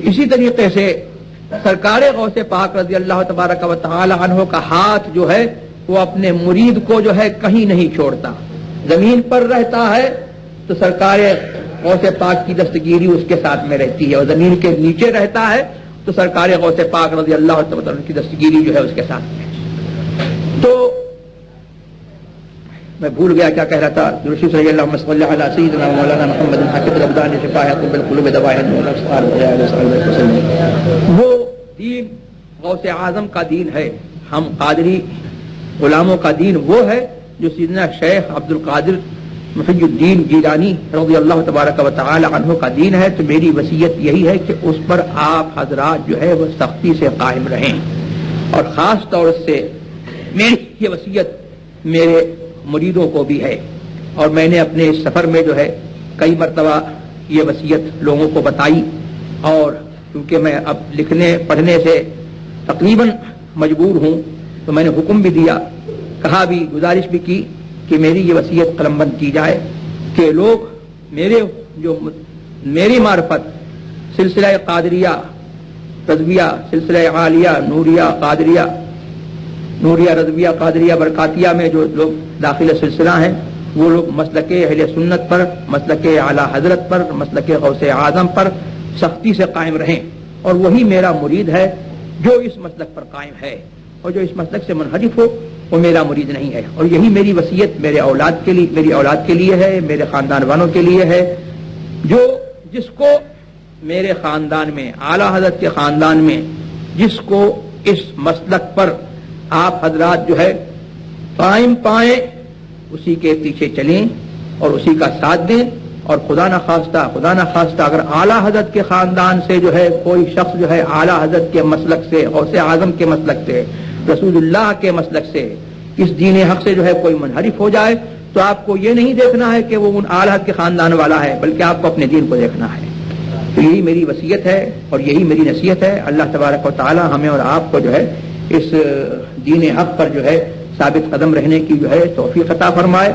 اسی طریقے سے سرکار غوث پاک رضی اللہ تبارک و تعالی عنہ کا ہاتھ جو ہے وہ اپنے مرید کو جو ہے کہیں نہیں چھوڑتا، زمین پر رہتا ہے تو سرکار غوث پاک کی دستگیری اس کے ساتھ میں رہتی ہے، اور زمین کے نیچے رہتا ہے تو سرکار غوث پاک رضی اللہ تعالی عنہ کی دستگیری جو ہے اس کے ساتھ میں۔ تو میں بھول گیا کیا کہہ رہا تھا۔ رسول صلی اللہ علیہ علی سیدنا مولانا محمد حافظ الابدان شفاء بالقلوب دواء الابصار وہ دین غوث اعظم کا دین ہے، ہم قادری غلاموں کا دین وہ ہے جو سیدنا شیخ عبد القادر محی الدین جیلانی رضی اللہ تبارک و تعالی عنہ کا دین ہے۔ تو میری وصیت یہی ہے کہ اس پر آپ حضرات جو ہے وہ سختی سے قائم رہیں، اور خاص طور سے میری یہ وصیت میرے مریدوں کو بھی ہے، اور میں نے اپنے اس سفر میں جو ہے کئی مرتبہ یہ وصیت لوگوں کو بتائی، اور کیونکہ میں اب لکھنے پڑھنے سے تقریباً مجبور ہوں تو میں نے حکم بھی دیا، کہا بھی، گزارش بھی کی کہ میری یہ وصیت قلم بند کی جائے کہ لوگ میری معرفت سلسلہ قادریہ رضویہ، سلسلہ عالیہ نوریہ قادریہ، نوریہ رضویہ قادریہ برکاتیہ میں جو لوگ داخل سلسلہ ہیں وہ لوگ مسلک اہل سنت پر، مسلک اعلی حضرت پر، مسلک غوث اعظم پر سختی سے قائم رہیں، اور وہی میرا مرید ہے جو اس مسلک پر قائم ہے، اور جو اس مسلک سے منحرف ہو وہ میرا مرید نہیں ہے۔ اور یہی میری وصیت میری اولاد کے لیے ہے، میرے خاندان والوں کے لیے ہے، جس کو میرے خاندان میں، اعلی حضرت کے خاندان میں جس کو اس مسلک پر آپ حضرات جو ہے قائم پائیں، اسی کے پیچھے چلیں اور اسی کا ساتھ دیں، اور خدا نخواستہ اگر اعلی حضرت کے خاندان سے جو ہے کوئی شخص جو ہے اعلی حضرت کے مسلک سے، غوث اعظم کے مسلک سے، رسول اللہ کے مسلک سے، اس دین حق سے جو ہے کوئی منحرف ہو جائے، تو آپ کو یہ نہیں دیکھنا ہے کہ وہ ان اعلی حضرت کے خاندان والا ہے، بلکہ آپ کو اپنے دین کو دیکھنا ہے۔ تو یہی میری وصیت ہے اور یہی میری نصیحت ہے۔ اللہ تبارک و تعالی ہمیں اور آپ کو جو ہے اس دین حق پر جو ہے ثابت قدم رہنے کی جو ہے توفیق عطا فرمائے۔